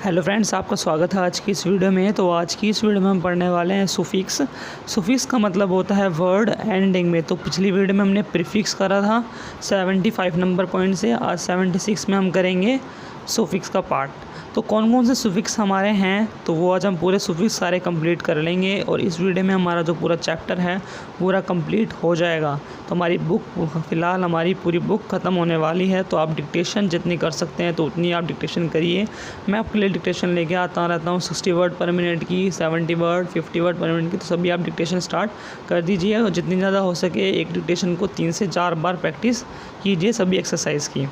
Hello friends, आपका स्वागत है आज की इस वीडियो में। तो आज की इस वीडियो में हम पढ़ने वाले हैं सुफिक्स। सुफिक्स का मतलब होता है वर्ड एंडिंग में। तो पिछली वीडियो में हमने प्रीफिक्स करा था 75 नंबर पॉइंट से। आज 76 में हम करेंगे सुफिक्स का पार्ट। तो कौन कौन से सुफिक्स हमारे हैं तो वो आज हम पूरे सुफिक्स सारे कंप्लीट कर लेंगे और इस वीडियो में हमारा जो पूरा चैप्टर है पूरा कंप्लीट हो जाएगा। तो हमारी बुक फ़िलहाल हमारी पूरी बुक ख़त्म होने वाली है, तो आप डिक्टेशन जितनी कर सकते हैं तो उतनी आप डिक्टेशन करिए। मैं आपके लिए डिक्टेशन लेके आता रहता हूँ 60 वर्ड पर मिनट की, 70 वर्ड, 50 वर्ड पर मिनट की। तो सभी आप डिक्टेशन स्टार्ट कर दीजिए और जितनी ज़्यादा हो सके एक डिक्टेशन को 3 से 4 बार प्रैक्टिस कीजिए सभी एक्सरसाइज की।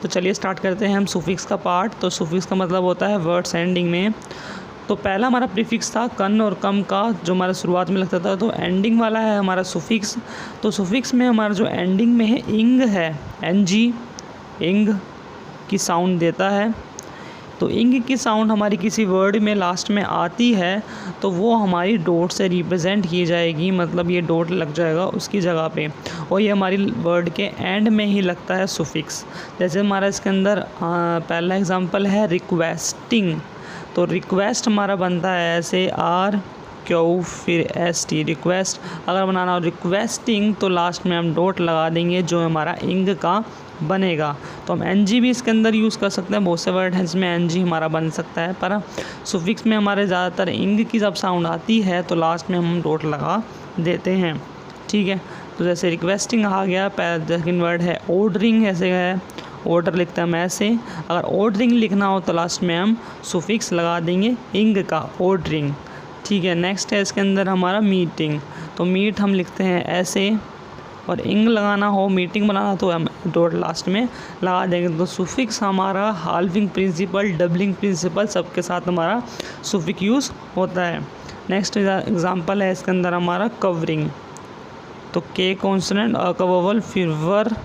तो चलिए स्टार्ट करते हैं हम सुफिक्स का पार्ट। तो सुफिक्स का मतलब होता है वर्ड्स एंडिंग में। तो पहला हमारा प्रीफिक्स था कन और कम का, जो हमारा शुरुआत में लगता था। तो एंडिंग वाला है हमारा सुफिक्स। तो सुफिक्स में हमारा जो एंडिंग में है इंग है, एनजी, इंग की साउंड देता है। तो इंग की साउंड हमारी किसी वर्ड में लास्ट में आती है तो वो हमारी डॉट से रिप्रेजेंट की जाएगी, मतलब ये डॉट लग जाएगा उसकी जगह पे, और ये हमारी वर्ड के एंड में ही लगता है सुफिक्स। जैसे हमारा इसके अंदर पहला एग्जांपल है रिक्वेस्टिंग। तो रिक्वेस्ट हमारा बनता है ऐसे आर क्यू फिर एस टी, रिक्वेस्ट। अगर बनाना हो रिक्वेस्टिंग तो लास्ट में हम डॉट लगा देंगे जो हमारा इंग का बनेगा। तो हम एन जी भी इसके अंदर यूज़ कर सकते हैं, बहुत से वर्ड हैं जिसमें एन जी हमारा बन सकता है, पर सुफिक्स में हमारे ज़्यादातर इंग की जब साउंड आती है तो लास्ट में हम डॉट लगा देते हैं। ठीक है, तो जैसे रिक्वेस्टिंग आ गया। सेकंड वर्ड है ऑर्डरिंग, ऐसे है ऑर्डर लिखते हैं हम ऐसे। अगर ऑर्डरिंग लिखना हो तो लास्ट में हम सुफिक्स लगा देंगे इंग का, ऑर्डरिंग। ठीक है, नेक्स्ट है इसके अंदर हमारा मीटिंग। तो मीट हम लिखते हैं ऐसे, और इंग लगाना हो मीटिंग बनाना तो हम डॉट लास्ट में लगा देंगे। तो सुफिक्स हमारा हाल्विंग प्रिंसिपल, डबलिंग प्रिंसिपल सबके साथ हमारा सुफिक्स यूज़ होता है। नेक्स्ट एग्जांपल है इसके अंदर हमारा कवरिंग। तो के कॉन्सोनेंट अ का वोवल फिर वर,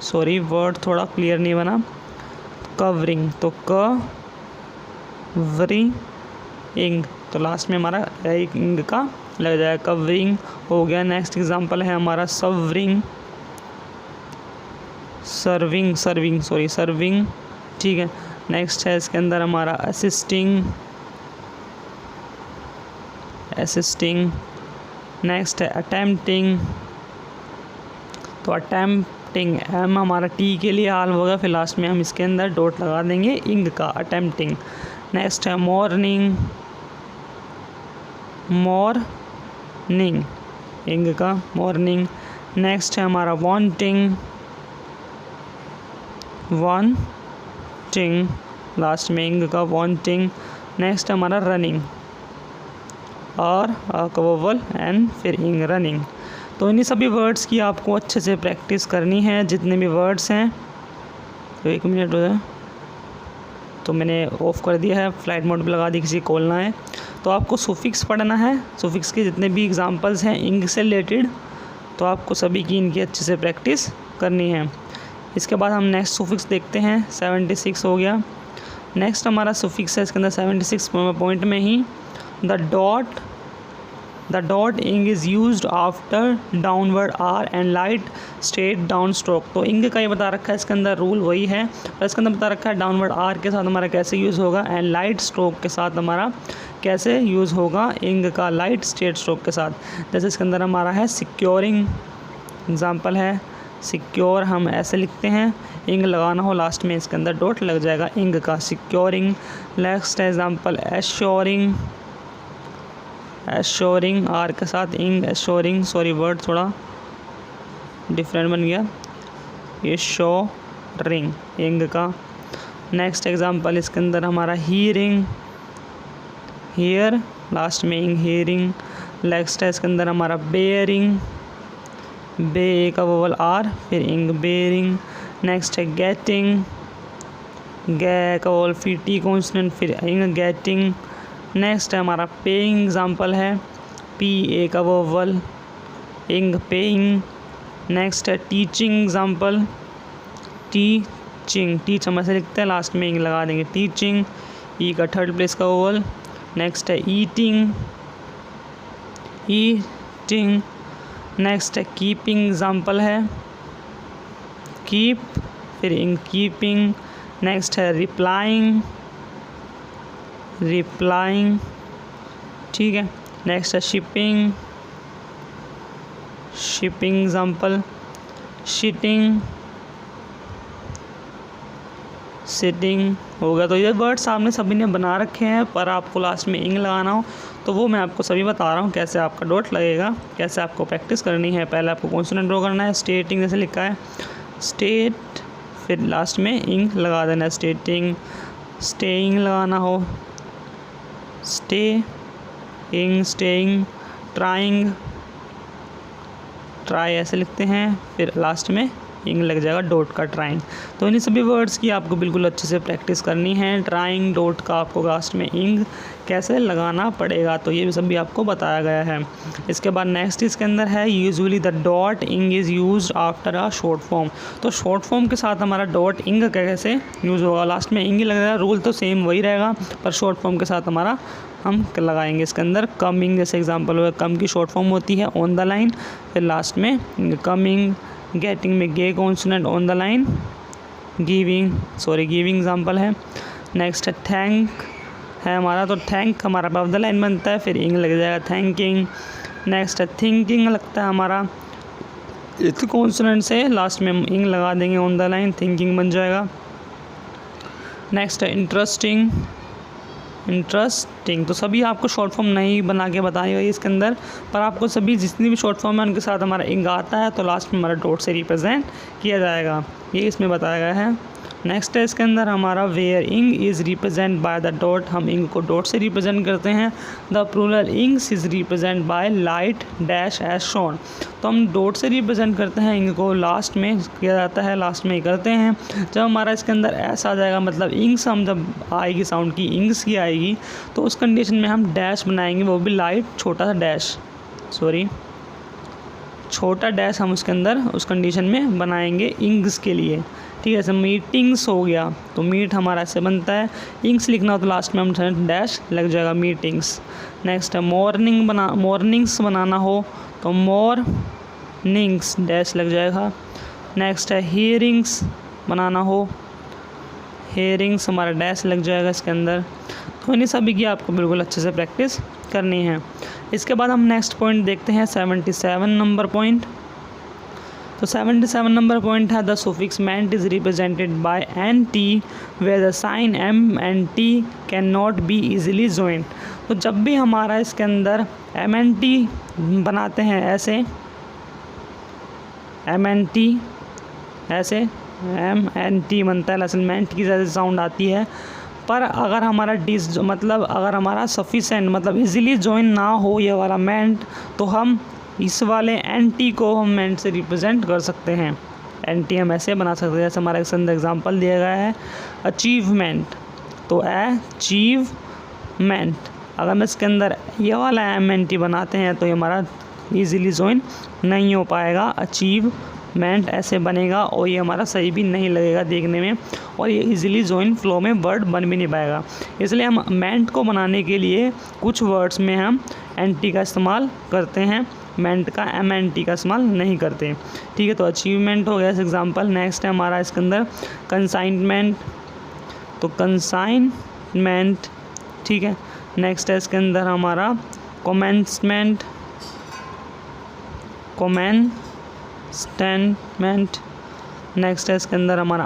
सॉरी वर्ड थोड़ा क्लियर नहीं बना, कवरिंग। तो कवरिंग इंग, तो लास्ट में हमारा इंग का लग जाएगा, कवरिंग हो गया। नेक्स्ट एग्जांपल है हमारा सर्विंग, सर्विंग। ठीक है, नेक्स्ट है इसके अंदर हमारा असिस्टिंग। नेक्स्ट है अटेम्प्टिंग। तो अटेम्प्टिंग एम हमारा टी के लिए हाल होगा, फिर लास्ट में हम इसके अंदर डॉट लगा देंगे इंग का, अटेम्प्टिंग। नेक्स्ट है मॉर्निंग, इंग का, मॉर्निंग। नेक्स्ट है हमारा वांटिंग, लास्ट में इंग का, वांटिंग। नेक्स्ट है हमारा रनिंग, और का वोवल एंड फिर इंग, रनिंग। तो इन्हीं सभी वर्ड्स की आपको अच्छे से प्रैक्टिस करनी है, जितने भी वर्ड्स हैं। तो 1 मिनट हो जाए, तो मैंने ऑफ़ कर दिया है, फ्लाइट मोड पे लगा दी, किसी कॉल ना है। तो आपको सुफिक्स पढ़ना है, सुफिक्स के जितने भी एग्जांपल्स हैं इंग से रिलेटेड, तो आपको सभी की इनकी अच्छे से प्रैक्टिस करनी है। इसके बाद हम नेक्स्ट सुफिक्स देखते हैं। 76 हो गया। नेक्स्ट हमारा सुफिक्स है इसके अंदर 76 पॉइंट में ही the dot ing is used after downward R and light straight down stroke. तो इंग का ये बता रखा है इसके अंदर, रूल वही है, और इसके अंदर बता रखा है डाउनवर्ड आर के साथ हमारा कैसे यूज़ होगा एंड लाइट स्ट्रोक के साथ हमारा कैसे यूज़ होगा इंग का, लाइट स्ट्रेट स्ट्रोक के साथ। जैसे इसके अंदर हमारा है सिक्योरिंग, एग्जाम्पल है सिक्योर, हम ऐसे लिखते हैं, इंग लगाना हो लास्ट में इसके अंदर डॉट लग जाएगा इंग का, securing. Next example assuring, R के साथ इंग, एश्योरिंग, सॉरी वर्ड थोड़ा डिफरेंट बन गया, ये शोरिंग, इंग का। नेक्स्ट एग्जांपल इसके अंदर हमारा हीयरिंग, हियर, लास्ट में इंग, हियरिंग। नेक्स्ट है इसके अंदर हमारा बेयरिंग, बे का वोवल आर फिर इंग, बेयरिंग। नेक्स्ट है गेटिंग, गे का वोवल फिर टी कॉन्सोनेंट फिर इंग, गेटिंग। नेक्स्ट है हमारा पेइंग, एग्जाम्पल है पी ए का वोवल, इंग, पेइंग। नेक्स्ट है टीचिंग, एग्जाम्पल टीचिंग, टीच हम ऐसे लिखते हैं, लास्ट में इंग लगा देंगे, टीचिंग, ई का थर्ड प्लेस का वोवल। नेक्स्ट है ईटिंग। नेक्स्ट है कीपिंग, एग्जाम्पल है कीप फिर इंग, कीपिंग। नेक्स्ट है रिप्लाइंग, रिप्लाइंग, ठीक है। नेक्स्ट है shipping, shipping example, shitting, sitting हो गया। तो ये वर्ड्स आपने सभी ने बना रखे हैं, पर आपको लास्ट में इंग लगाना हो तो वो मैं आपको सभी बता रहा हूँ कैसे आपका डॉट लगेगा, कैसे आपको प्रैक्टिस करनी है। पहले आपको कॉन्सोनेंट ड्रॉ करना है, स्टेटिंग जैसे लिखा है स्टेट, फिर लास्ट में इंग लगा देना है, स्टेटिंग, स्टेइंग लगाना हो स्टे इंग, स्टेइंग, ट्राइंग, ट्राई ऐसे लिखते हैं, फिर लास्ट में इंग लग जाएगा डॉट का, ट्राइंग। तो इन सभी वर्ड्स की आपको बिल्कुल अच्छे से प्रैक्टिस करनी है। ट्राइंग, डॉट का आपको लास्ट में इंग कैसे लगाना पड़ेगा, तो ये सभी आपको बताया गया है। इसके बाद नेक्स्ट इसके अंदर है usually the dot ing is used after a short form. तो शॉर्ट फॉर्म के साथ हमारा डॉट इंग कैसे यूज़ होगा, लास्ट में इंग ही लगेगा। रूल तो सेम वही रहेगा, पर शॉर्ट फॉर्म के साथ हमारा हम लगाएंगे इसके अंदर कमिंग, जैसे एग्जांपल हो, कम की शॉर्ट फॉर्म होती है ऑन द लाइन, फिर लास्ट में कमिंग, गेटिंग में गे consonant on the line, giving example है। नेक्स्ट है थैंक है हमारा, तो थैंक हमारा अबव द लाइन बनता है, फिर इंग लग जाएगा थैंकिंग। नेक्स्ट है थिंकिंग लगता है हमारा, इस कॉन्सोनेंट से लास्ट में हम इंग लगा देंगे ऑन द लाइन, थिंकिंग बन जाएगा। नेक्स्ट है इंटरेस्टिंग, तो सभी आपको शॉर्ट फॉर्म नहीं बना के बतानी होगी इसके अंदर, पर आपको सभी जितनी भी शॉर्ट फॉर्म है उनके साथ हमारा इंग आता है तो लास्ट में हमारा डॉट से रिप्रेजेंट किया जाएगा, ये इसमें बताया गया है। नेक्स्ट है इसके अंदर हमारा where ing is represent by the dot, हम इंग को डॉट से रिप्रेजेंट करते हैं। The plural ings is represent by light dash as shown, तो हम डॉट से रिप्रेजेंट करते हैं, इंग को लास्ट में किया जाता है, लास्ट में ही करते हैं। जब हमारा इसके अंदर ऐसा आ जाएगा, मतलब इंग्स हम जब आएगी साउंड की इंग्स की आएगी, तो उस कंडीशन में हम डैश बनाएंगे, वो भी लाइट छोटा सा डैश, छोटा डैश हम उसके अंदर उस कंडीशन में बनाएंगे इंग्स के लिए, ठीक है। जैसे मीटिंग्स हो गया, तो मीट हमारा ऐसे बनता है, इंग्स लिखना हो तो लास्ट में हम डैश लग जाएगा, मीटिंग्स। नेक्स्ट है मॉर्निंग्स बनाना हो तो मॉर्निंग्स डैश लग जाएगा। नेक्स्ट है हियरिंग्स बनाना हो, हेयरिंग्स हमारा डैश लग जाएगा इसके अंदर। तो इन्हीं सभी की आपको बिल्कुल अच्छे से प्रैक्टिस करनी है। इसके बाद हम नेक्स्ट पॉइंट देखते हैं 77 नंबर पॉइंट। तो 77 नंबर पॉइंट है the suffix ment is represented by N T where the sign M and T can not be easily joint. तो जब भी हमारा इसके अंदर एम एन टी बनाते हैं ऐसे, एम एन टी ऐसे एम एन टी बनता है, लेकिन मेंट की जैसे साउंड आती है, पर अगर हमारा मतलब अगर हमारा सफिशेंट मतलब इजीली जॉइन ना हो ये वाला मेंट, तो हम इस वाले एन टी को हम मेंट से रिप्रेजेंट कर सकते हैं। एन टी हम ऐसे बना सकते हैं, जैसे हमारा इसके अंदर एग्जाम्पल दिया गया है अचीवमेंट, तो अचीवमेंट, अगर हम इसके अंदर ये वाला एम एन टी बनाते हैं तो ये हमारा ईज़िली जॉइन नहीं हो पाएगा, अचीवमेंट ऐसे बनेगा और ये हमारा सही भी नहीं लगेगा देखने में, और ये इजीली जॉइन फ्लो में वर्ड बन भी नहीं पाएगा। इसलिए हम मेंट को बनाने के लिए कुछ वर्ड्स में हम एन टी का इस्तेमाल करते हैं, मेंट का एम एन टी का इस्तेमाल नहीं करते, ठीक है। तो अचीवमेंट हो गया इस एग्जाम्पल। नेक्स्ट है हमारा इसके अंदर कंसाइनमेंट, तो कंसाइनमेंट, ठीक है। नेक्स्ट है इसके अंदर हमारा कमेंसमेंट, कमेंसमेंट। नेक्स्ट है इसके अंदर हमारा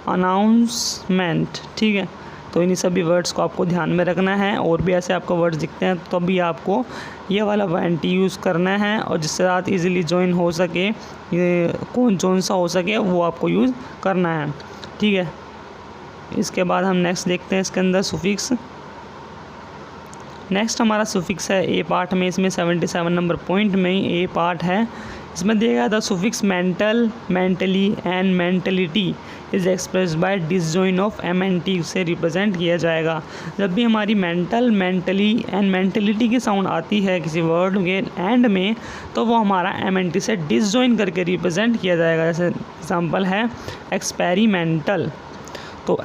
अनाउंसमेंट, ठीक है। तो इन्हीं सभी वर्ड्स को आपको ध्यान में रखना है, और भी ऐसे आपको वर्ड्स दिखते हैं तो भी आपको ये वाला एन टी यूज़ करना है, और जिससे साथ इजीली जॉइन हो सके, ये कौन सा हो सके वो आपको यूज़ करना है, ठीक है। इसके बाद हम नेक्स्ट देखते हैं इसके अंदर सुफिक्स। नेक्स्ट हमारा सुफिक्स है ए पार्ट में, इसमें 77 नंबर पॉइंट में ही ए पार्ट है, इसमें दिया गया the suffix mental, mentally and mentality is expressed by disjoin of M N T से रिप्रेजेंट किया जाएगा। जब भी हमारी मेंटल, मेंटली एंड मेंटलिटी की साउंड आती है किसी वर्ड के एंड में, तो वो हमारा एम एन टी से डिसजॉइन करके रिप्रेजेंट किया जाएगा। जैसे एग्जाम्पल है एक्सपेरिमेंटल, तो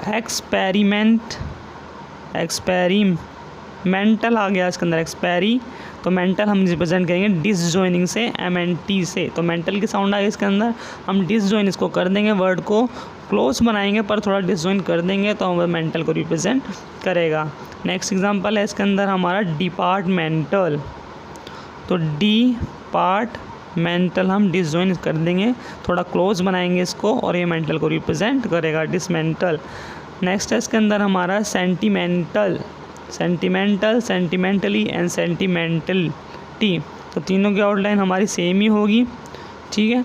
एक्सपेरिमेंटल आ गया इसके अंदर एक्सपेरी, तो मेंटल हम रिप्रेजेंट करेंगे डिसजॉइनिंग से एम एन टी से, तो मेंटल की साउंड आ गई इसके अंदर, हम डिसजॉइन इसको कर देंगे वर्ड को, क्लोज बनाएंगे पर थोड़ा डिसजॉइन कर देंगे तो हमें मेंटल को रिप्रेजेंट करेगा। नेक्स्ट एग्जांपल है इसके अंदर हमारा डिपार्टमेंटल। तो डिपार्टमेंटल हम डिसजॉइन कर देंगे, थोड़ा क्लोज बनाएंगे इसको और ये मेंटल को रिप्रेजेंट करेगा, डिसमेंटल। नेक्स्ट है इसके अंदर हमारा sentimental. Sentimental, sentimentally and sentimentality, तो तीनों की आउटलाइन हमारी सेम ही होगी, ठीक है।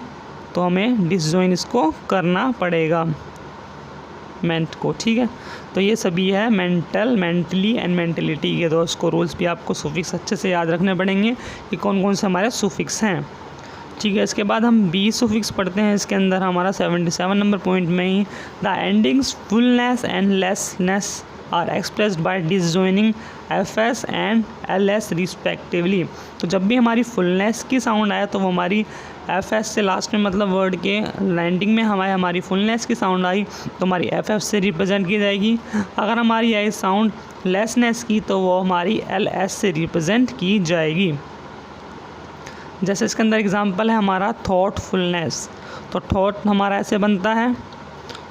तो हमें डिसजॉइन इसको करना पड़ेगा मेंट को, ठीक है। तो ये सभी है मेंटल, मेंटली एंड मेंटलिटी के दोस्त को रूल्स भी आपको सुफिक्स अच्छे से याद रखने पड़ेंगे कि कौन कौन से हमारे सुफिक्स हैं, ठीक है। इसके बाद हम बी सुफिक्स पढ़ते हैं। इसके अंदर हमारा 77 नंबर पॉइंट में ही the endings fullness and lessness are expressed by disjoining F S and L S respectively. तो जब भी हमारी फुलनेस की साउंड आए तो वो हमारी एफ एस से लास्ट में, मतलब वर्ड के लैंडिंग में हमारी फुलनेस की साउंड आई तो हमारी एफ एफ से रिप्रेजेंट की जाएगी। अगर हमारी आई साउंड लेसनेस की तो वो हमारी एल एस से रिप्रेजेंट की जाएगी। जैसे इसके अंदर एग्जांपल है हमारा थॉटफुलनेस। तो थॉट हमारा ऐसे बनता है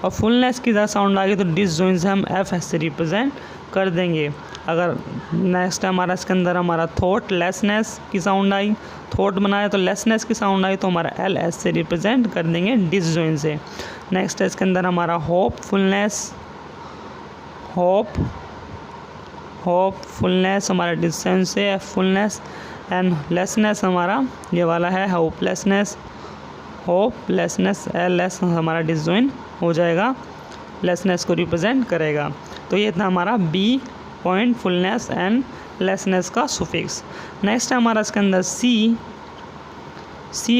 और फुलनेस की ज़्यादा साउंड आ गई तो डिसजॉइन से हम एफ एस से रिप्रेजेंट कर देंगे। अगर नेक्स्ट हमारा इसके अंदर हमारा थॉट लेसनेस की साउंड आई, थॉट बनाए तो लेसनेस की साउंड आई तो हमारा एल एस से रिप्रेजेंट कर देंगे डिसजॉइन से। नेक्स्ट है इसके अंदर हमारा होपफुलनेस। होपफुलनेस हमारा डिसजॉइन से फुलनेस एंड लेसनेस हमारा ये वाला है होपलेसनेस। होपलेसनेस एल एस हमारा डिसजॉइन हो जाएगा, लेसनेस को रिप्रेजेंट करेगा। तो ये था हमारा बी पॉइंट फुलनेस एंड लेसनेस का सुफिक्स। नेक्स्ट है हमारा इसके अंदर सी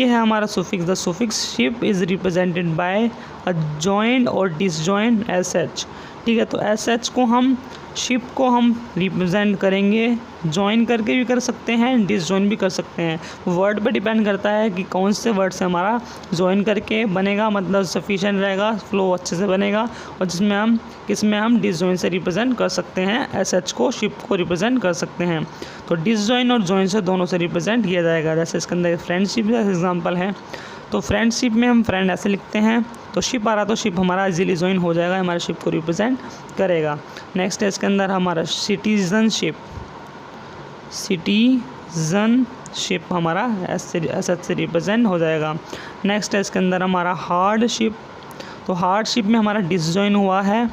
है हमारा suffix. The suffix ship is represented bye a joint और डिसजॉइंट एस एच, ठीक है। तो एस एच को हम शिप को हम रिप्रेजेंट करेंगे, जॉइन करके भी कर सकते हैं, डिसजॉइन भी कर सकते हैं। वर्ड पे डिपेंड करता है कि कौन से वर्ड से हमारा जॉइन करके बनेगा, मतलब सफिशिएंट रहेगा, फ्लो अच्छे से बनेगा, और किसमें हम डिसजॉइन से रिप्रेजेंट कर सकते हैं, एस एच को शिप को रिप्रेजेंट कर सकते हैं। तो डिसजॉइन और जॉइन से दोनों से रिप्रेजेंट किया जाएगा। जैसे इसके अंदर फ्रेंडशिप का एग्जाम्पल है। तो फ्रेंडशिप में हम फ्रेंड ऐसे लिखते हैं, तो शिप आ रहा तो शिप हमारा इजीली जॉइन हो जाएगा, हमारे शिप को रिप्रेजेंट करेगा। नेक्स्ट है इसके अंदर हमारा सिटीजनशिप हमारा एस एच से रिप्रेजेंट हो जाएगा। नेक्स्ट है इसके अंदर हमारा हार्डशिप। तो हार्डशिप में हमारा डिसजॉइन हुआ है,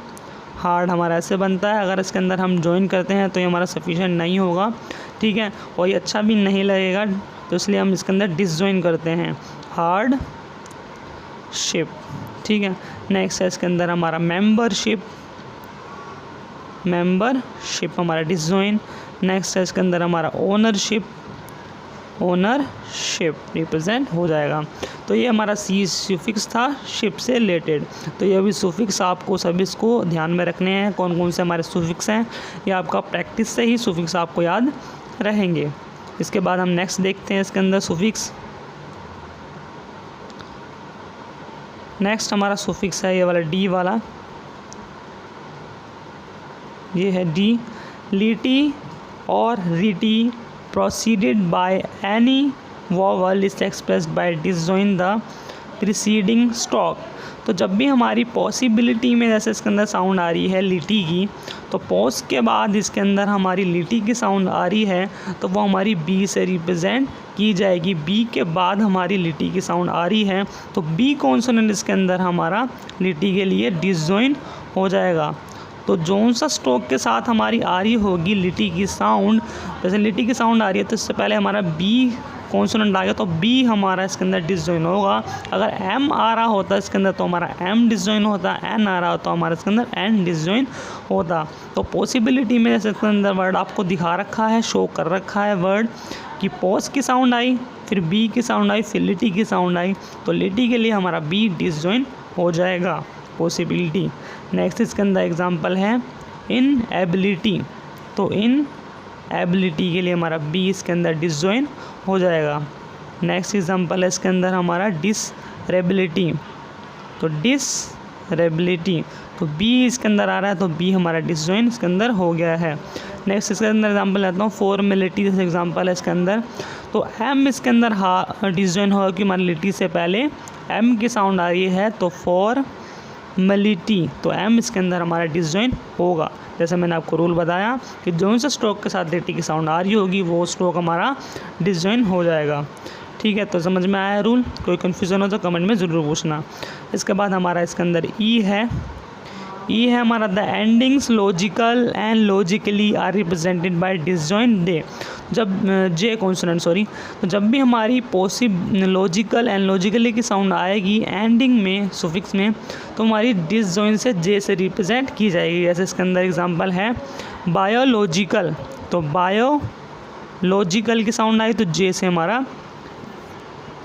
हार्ड हमारा ऐसे बनता है, अगर इसके अंदर हम जॉइन करते हैं तो ये हमारा सफिशिएंट नहीं होगा, ठीक है, और ये अच्छा भी नहीं लगेगा, तो इसलिए हम इसके अंदर डिसजॉइन करते हैं, हार्ड शिप, ठीक है। नेक्स्ट है इसके अंदर हमारा मेंबरशिप हमारा डिसजॉइन। नेक्स्ट है इसके अंदर हमारा ओनरशिप रिप्रेजेंट हो जाएगा। तो ये हमारा सी सुफिक्स था शिप से रिलेटेड। तो ये भी सुफिक्स आपको सभी इसको ध्यान में रखने हैं, कौन कौन से हमारे सुफिक्स हैं, ये आपका प्रैक्टिस से ही सुफिक्स आपको याद रहेंगे। इसके बाद हम नेक्स्ट देखते हैं इसके अंदर सुफिक्स। नेक्स्ट हमारा सुफिक्स है ये वाला डी वाला, ये है डी। लीटी और rity preceded by any vowel is expressed by disjoin the preceding stroke. तो जब भी हमारी पॉसिबिलिटी में जैसे इसके अंदर साउंड आ रही है लिटी की, तो पॉज के बाद इसके अंदर हमारी लिटी की साउंड आ रही है तो वो हमारी बी से रिप्रेजेंट की जाएगी। बी के बाद हमारी लिटी की साउंड आ रही है तो बी कॉन्सोनेंट इसके अंदर हमारा लिटी के लिए डिसजॉइन हो जाएगा। तो जोन सा स्ट्रोक के साथ हमारी आ रही होगी लिटी की साउंड, जैसे लिटी की साउंड आ रही है तो इससे पहले हमारा बी कॉन्सोनेंट आ गया तो बी हमारा इसके अंदर डिसजॉइन होगा। अगर एम आ रहा होता इसके अंदर तो हमारा एम डिसजॉइन होता, एन आ रहा होता तो हमारा इसके अंदर एन डिसजॉइन होता। तो पॉसिबिलिटी में जैसे इसके अंदर वर्ड आपको दिखा रखा है, शो कर रखा है वर्ड कि पॉज की साउंड आई, फिर बी की साउंड आई, फिर लिटी की साउंड आई, तो लिटी के लिए हमारा बी डिसजॉइन हो जाएगा, पॉसिबिलिटी। नेक्स्ट इसके अंदर एग्जांपल है इन एबिलिटी। तो इन एबिलिटी के लिए हमारा बी इसके अंदर डिसजॉइन हो जाएगा। नेक्स्ट एग्जांपल है इसके अंदर हमारा डिसरेबिलिटी। तो डिसरेबिलिटी तो बी इसके अंदर आ रहा है तो बी हमारा डिसजॉइन इसके अंदर हो गया है। नेक्स्ट इसके अंदर एग्जांपल लेता हूँ फॉर्मेलिटी, जैसे एग्जांपल है इसके अंदर। तो एम इसके अंदर डिसजॉइन होगा कि हमारी लिटी से पहले एम की साउंड आ रही है तो मिलिटी, तो एम इसके अंदर हमारा डिसजॉइन होगा। जैसे मैंने आपको रूल बताया कि जो सा स्ट्रोक के साथ लिटी की साउंड आ रही होगी वो स्ट्रोक हमारा डिसजॉइन हो जाएगा। ठीक है, तो समझ में आया रूल? कोई कन्फ्यूज़न हो तो कमेंट में ज़रूर पूछना। इसके बाद हमारा इसके अंदर ई है हमारा the endings logical and logically are represented by disjoint they. जब जे कॉन्सोनेंट तो जब भी हमारी लॉजिकल एंड लॉजिकली की साउंड आएगी एंडिंग में सुफिक्स में, तो हमारी डिसजॉइंट से जे से रिप्रेजेंट की जाएगी। जैसे इसके अंदर एग्जांपल है बायोलॉजिकल, तो बायोलॉजिकल की साउंड आई तो जे से हमारा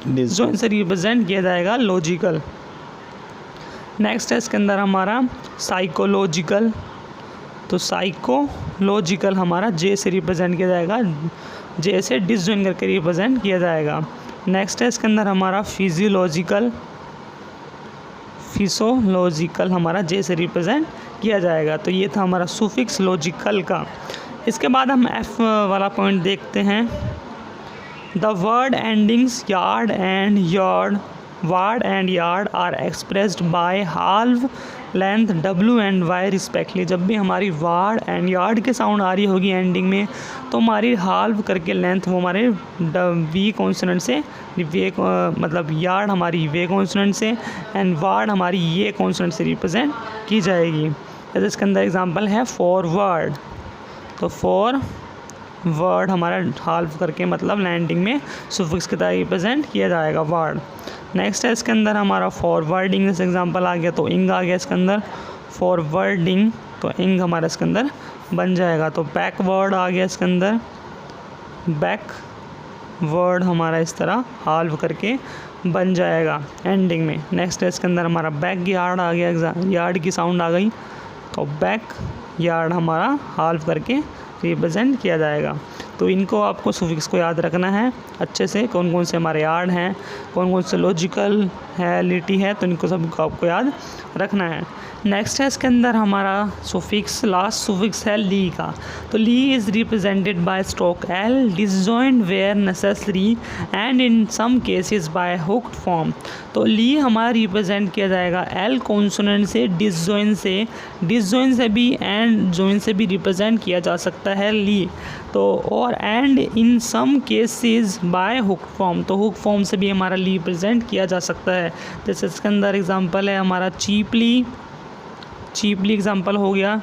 डिसजॉइंट से रिप्रेजेंट किया जाएगा लॉजिकल। नेक्स्ट है इसके अंदर हमारा साइकोलॉजिकल, तो साइकोलॉजिकल हमारा जे से रिप्रेजेंट किया जाएगा, जे से डिसजॉइन करके रिप्रेजेंट किया जाएगा। नेक्स्ट है इसके अंदर हमारा फिजियोलॉजिकल हमारा जे से रिप्रेजेंट किया जाएगा। तो ये था हमारा सुफिक्स लॉजिकल का। इसके बाद हम एफ वाला पॉइंट देखते हैं। The word endings yard and yard are expressed by halve length W and Y respectively. जब भी हमारी वार्ड एंड यार्ड के साउंड आ रही होगी एंडिंग में, तो हमारी हाल्व करके लेंथ वो हमारे वी कॉन्सोनेंट से मतलब यार्ड हमारी वे कॉन्सोनेंट से एंड वार्ड हमारी ये कॉन्सोनेंट से रिप्रेजेंट की जाएगी। जैसे इसके अंदर एग्जांपल है फॉरवर्ड, तो फॉरवर्ड हमारा हाल्व करके मतलब लैंडिंग में सुफिक्स की तरह रिप्रेजेंट किया जाएगा वर्ड। नेक्स्ट है इसके अंदर हमारा फॉरवर्डिंग, जैसे एग्जांपल आ गया तो इंग आ गया इसके अंदर फॉरवर्डिंग, तो इंग हमारा इसके अंदर बन जाएगा। तो बैकवर्ड आ गया इसके अंदर, बैकवर्ड हमारा इस तरह हाल्व करके बन जाएगा एंडिंग में। नेक्स्ट है इसके अंदर हमारा बैक यार्ड आ गया, यार्ड की साउंड आ गई तो बैक यार्ड हमारा हाल्व करके रिप्रेजेंट किया जाएगा। तो इनको आपको सुफिक्स को याद रखना है अच्छे से, कौन कौन से हमारे यार्ड हैं, कौन कौन से लॉजिकल है, लिटी है, तो इनको सबको आपको याद रखना है। नेक्स्ट है इसके अंदर हमारा सुफिक्स, लास्ट सुफिक्स है ली का। तो ly is represented by stroke L disjoint where necessary and in some cases by hooked form. तो ली हमारा रिप्रेजेंट किया जाएगा एल कॉन्सोनेंट से, डिसजॉइंट से भी एंड जॉइंट से भी रिप्रेजेंट किया जा सकता है ली। तो और and in some cases by hook form, तो हुक फॉर्म से भी हमारा ली रिप्रेजेंट किया जा सकता है। जैसे इसके अंदर एग्जांपल है हमारा चीपली एग्जांपल हो गया,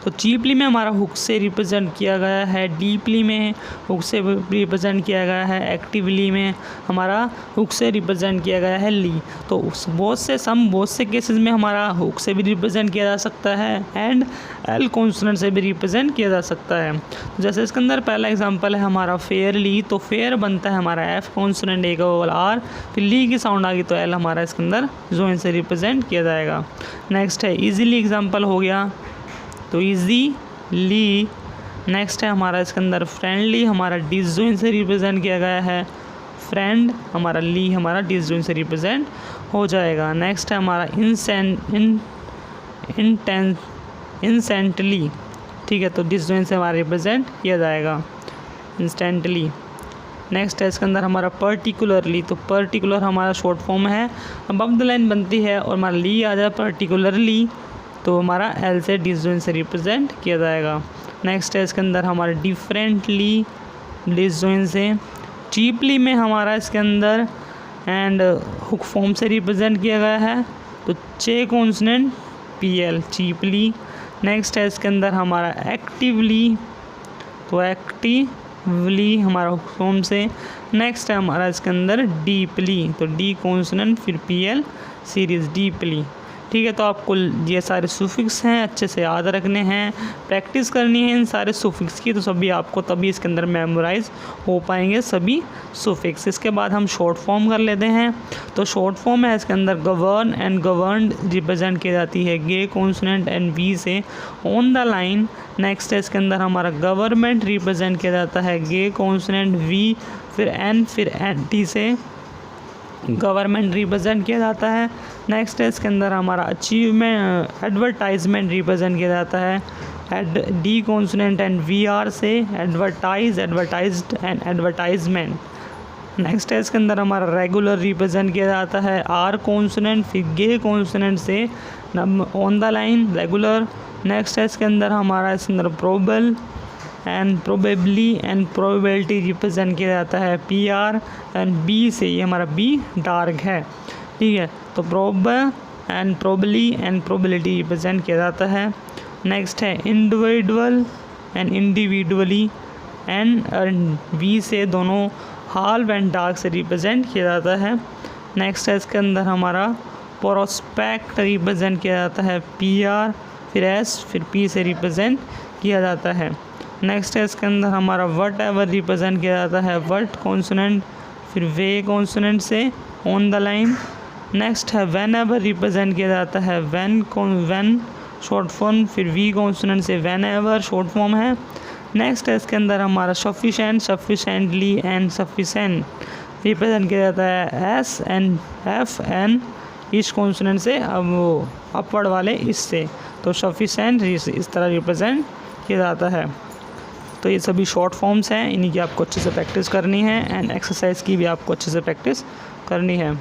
तो चीपली में हमारा हुक से रिप्रेजेंट किया गया है, डीपली में हुक से रिप्रेजेंट किया गया है, एक्टिवली में हमारा हुक से रिप्रेजेंट किया गया है ली। तो बहुत से केसेस में हमारा हुक से भी रिप्रेजेंट किया जा सकता है एंड एल कॉन्सोनेंट से भी रिप्रेजेंट किया जा सकता है। जैसे इसके अंदर पहला एग्जांपल है हमारा फेयरली, तो फेयर बनता है हमारा एफ कॉन्सोनेंट एक वोवल आर, फिर ली की साउंड आ गई तो एल हमारा इसके अंदर जॉइंट से रिप्रेजेंट किया जाएगा। नेक्स्ट है ईजीली एग्जाम्पल हो गया, तो ईजीली। नेक्स्ट है हमारा इसके अंदर फ्रेंडली, हमारा डिसजॉइंट से रिप्रेजेंट किया गया है, फ्रेंड हमारा ली हमारा डिसजॉइंट से रिप्रेजेंट हो जाएगा। नेक्स्ट है हमारा इंस्टेंटली, ठीक है, तो डिसजॉइंट से हमारा रिप्रेजेंट किया जाएगा इंस्टेंटली। नेक्स्ट है इसके अंदर हमारा पर्टिकुलरली, तो पर्टिकुलर हमारा शॉर्ट फॉर्म है, अब द लाइन बनती है और हमारा ली आ जाए पर्टिकुलरली, तो हमारा एल से डिसजॉइंट से रिप्रेजेंट किया जाएगा। नेक्स्ट है इसके अंदर हमारा डिफरेंटली, डिसजॉइंट से। चीपली में हमारा इसके अंदर एंड हुक फॉर्म से रिप्रेजेंट किया गया है, तो चे consonant P L cheaply. Next है इसके अंदर हमारा एक्टिवली, तो एक्टिवली हमारा हुक फॉर्म से। नेक्स्ट है हमारा इसके अंदर डीपली, तो डी कॉन्सोनेंट फिर पी एल सीरीज डीपली। ठीक है, तो आपको ये सारे सुफिक्स हैं अच्छे से याद रखने हैं, प्रैक्टिस करनी है इन सारे सुफिक्स की, तो सभी आपको तभी इसके अंदर मेमोराइज हो पाएंगे सभी सुफिक्स। इसके बाद हम शॉर्ट फॉर्म कर लेते हैं। तो शॉर्ट फॉर्म है इसके अंदर गवर्न एंड गवर्नड रिप्रेजेंट की जाती है गे कॉन्सोनेंट एंड वी से ऑन द लाइन। नेक्स्ट है इसके अंदर हमारा गवर्नमेंट रिप्रेजेंट किया जाता है गे कॉन्सोनेंट वी फिर एन फिर एन टी से गवर्नमेंट रिप्रेजेंट किया जाता है। नेक्स्ट है इसके अंदर हमारा अचीवमेंट एडवर्टाइजमेंट रिप्रेजेंट किया जाता है D consonant and V R से advertise advertised and advertisement. Next है इसके अंदर हमारा रेगुलर रिप्रेजेंट किया जाता है आर कॉन्सोनेंट, फिर गे कॉन्सोनेंट से on the line regular. Next है इसके अंदर हमारा इसके अंदर probable and probably and probability represent किया जाता है पी आर एंड बी से, ये हमारा बी डार्क है, ठीक है। तो prob and probly and probability represent किया जाता है। नेक्स्ट है individual and individually and V से दोनों हाल्फ एंड डार्क से रिप्रेजेंट किया जाता है। नेक्स्ट है इसके अंदर हमारा प्रोस्पेक्ट रिप्रेजेंट किया जाता है पी आर, फिर एस, फिर पी से रिप्रेजेंट किया जाता है। नेक्स्ट है इसके अंदर हमारा वट एवर रिप्रेजेंट किया जाता है वट कॉन्सोनेंट, फिर वे कॉन्सोनेंट से ऑन द लाइन। नेक्स्ट है व्हेन एवर रिप्रेजेंट किया जाता है व्हेन शॉर्ट फॉर्म, फिर वी कॉन्सोनेंट से व्हेन एवर शॉर्ट फॉर्म है। नेक्स्ट है इसके अंदर हमारा sufficient, sufficiently and sufficient represent किया जाता है एस एंड एफ एन इस कॉन्सोनेंट से, अब वो अपवर्ड वाले इससे, तो सफिशेंट इस तरह रिप्रेजेंट किया जाता है। तो ये सभी शॉर्ट फॉर्म्स हैं, इन्हीं की आपको अच्छे से प्रैक्टिस करनी है एंड एक्सरसाइज की भी आपको अच्छे से प्रैक्टिस करनी है।